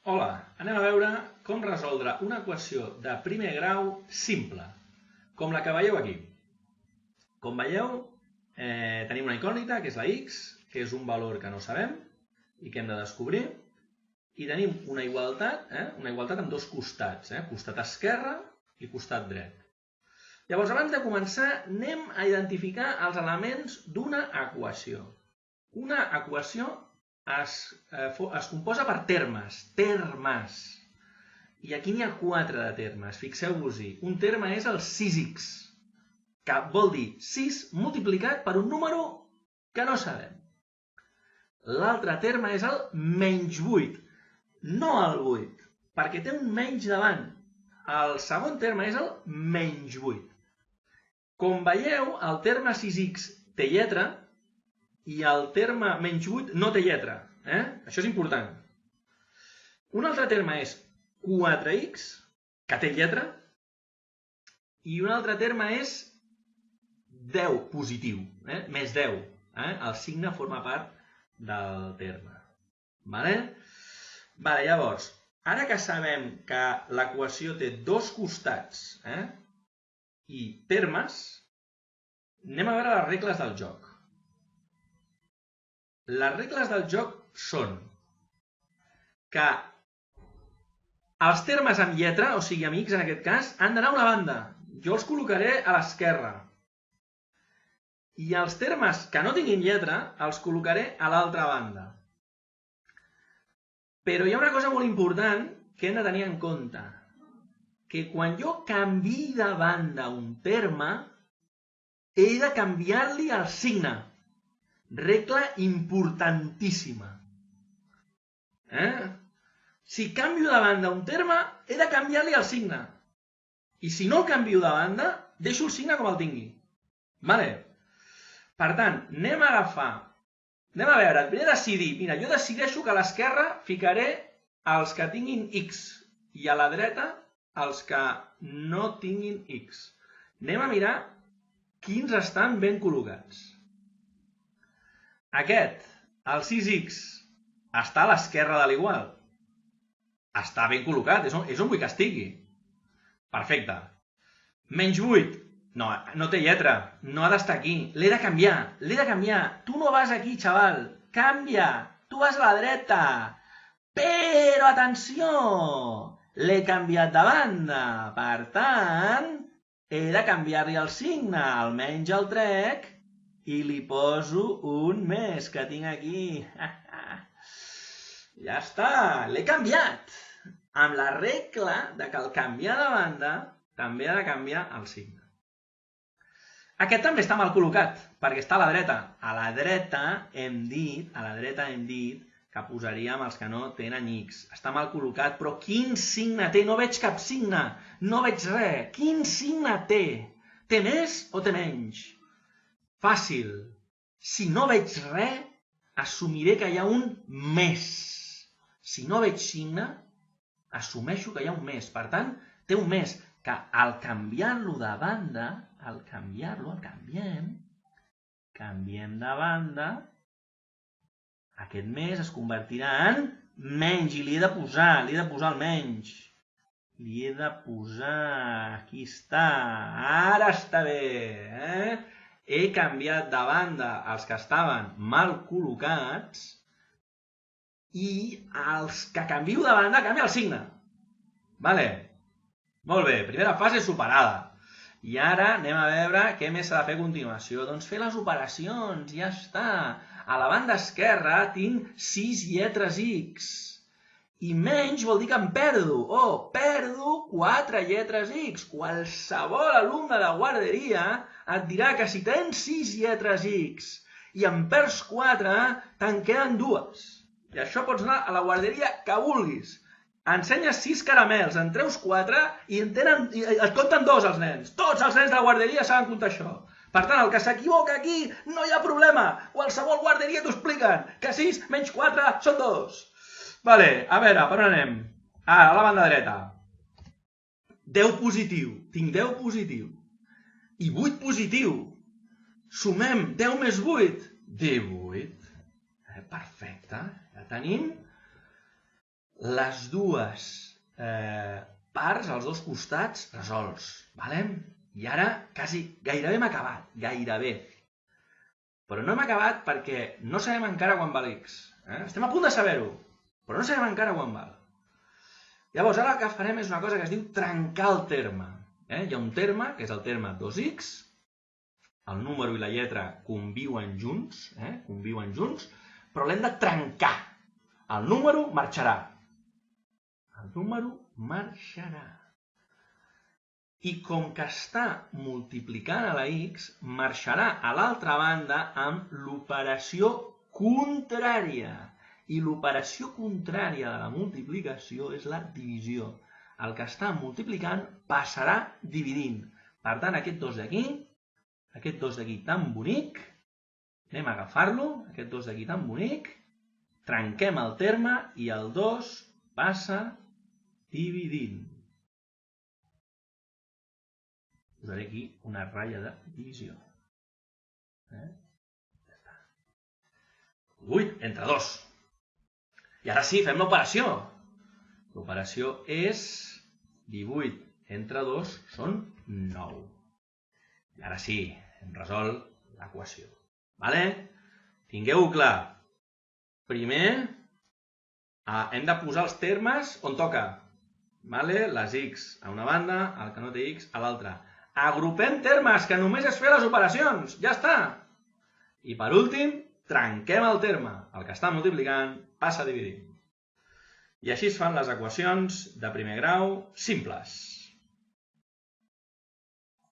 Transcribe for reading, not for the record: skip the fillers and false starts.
Hola, anem a veure com resoldre una equació de primer grau simple, com la que veieu aquí. Com veieu, tenim una incògnita, que és la x, que és un valor que no sabem i que hem de descobrir, i tenim una igualtat amb dos costats, costat esquerre i costat dret. Llavors, abans de començar, anem a identificar els elements d'una equació. Una equació es composa per termes. I aquí n'hi ha 4 de termes, fixeu-vos-hi. Un terme és el 6x, que vol dir 6 multiplicat per un número que no sabem. L'altre terme és el menys 8, no el 8, perquè té un menys davant. El segon terme és el menys 8. Com veieu, el terme 6x té lletra, i el terme menys 8 no té lletra. Això és important. Un altre terme és 4x, que té lletra, i un altre terme és 10 positiu, més 10. El signe forma part del terme. Llavors, ara que sabem que l'equació té dos costats i termes, anem a veure les regles del joc. Les regles del joc són que els termes amb lletra, o sigui amb x en aquest cas, han d'anar a una banda. Jo els col·locaré a l'esquerra. I els termes que no tinguin lletra els col·locaré a l'altra banda. Però hi ha una cosa molt important que hem de tenir en compte. Que quan jo canviï de banda un terme, he de canviar-li el signe. Regla importantíssima. Si canvio de banda un terme, he de canviar-li el signe. I si no el canvio de banda, deixo el signe com el tingui. Per tant, anem a veure, primer decidir. Mira, jo decideixo que a l'esquerra ficaré els que tinguin x i a la dreta els que no tinguin x. Anem a mirar quins estan ben col·locats. Aquest, el 6x, està a l'esquerra de l'igual. Està ben col·locat, és on vull que estigui. Perfecte. Menys 8. No té lletra, no ha d'estar aquí. L'he de canviar. Tu no vas aquí, xaval. Canvia. Tu vas a la dreta. Però, atenció, l'he canviat de banda. Per tant, he de canviar-li el signe. Almenys el trec i li poso un més que tinc aquí. Ja està, l'he canviat. Amb la regla que al canviar de banda també ha de canviar el signe. Aquest també està mal col·locat, perquè està a la dreta. A la dreta hem dit que posaríem els que no tenen x. Està mal col·locat, però quin signe té? No veig cap signe, no veig res. Quin signe té? Té més o té menys? Fàcil. Si no veig res, assumiré que hi ha un més. Si no veig signe, assumeixo que hi ha un més. Per tant, té un més, que al canviar-lo de banda, canviem de banda, aquest més es convertirà en menys i li he de posar el menys. Li he de posar, aquí està, ara està bé, He canviat de banda els que estaven mal col·locats i els que canvio de banda canvia el signe. Molt bé, primera fase superada. I ara anem a veure què més s'ha de fer a continuació. Doncs fer les operacions, ja està. A la banda esquerra tinc 6 lletres x. I menys vol dir que em perdo. Perdo 4 lletres x. Qualsevol alumne de guarderia et dirà que si tens 6 lletres x i en perds 4, te'n queden 2. I això pots anar a la guarderia que vulguis. Ensenyes 6 caramels, en treus 4 i et compten 2 els nens. Tots els nens de la guarderia saben comptar això. Per tant, el que s'equivoca aquí no hi ha problema. Qualsevol guarderia t'ho expliquen, que 6 menys 4 són 2. A veure, per on anem? A la banda dreta. 10 positiu. Tinc 10 positiu. I 8 positiu. Sumem 10 més 8. 18. Perfecte. Ja tenim les dues parts, els dos costats, resolts. I ara gairebé hem acabat, gairebé. Però no hem acabat perquè no sabem encara quan val x. Estem a punt de saber-ho, però no sabem encara quan val. Llavors, ara el que farem és una cosa que es diu trencar el terme. Hi ha un terme, que és el terme 2x, el número i la lletra conviuen junts, però l'hem de trencar. El número marxarà. I com que està multiplicant a la x, marxarà a l'altra banda amb l'operació contrària. I l'operació contrària de la multiplicació és la divisió. El que està multiplicant passarà dividint. Per tant, aquest 2 d'aquí tan bonic, anem a agafar-lo, aquest 2 d'aquí tan bonic, trenquem el terme i el 2 passa dividint. Posaré aquí una ratlla de divisió. 8 entre 2. I ara sí, fem l'operació. L'operació és 18 entre 2 són 9. I ara sí, hem resolt l'equació. Tingueu-ho clar. Primer, hem de posar els termes on toca. Les x a una banda, el que no té x a l'altra. Agrupem termes, que només és fer les operacions. Ja està. I per últim, trenquem el terme. El que està multiplicant passa a dividir. I així es fan les equacions de primer grau simples.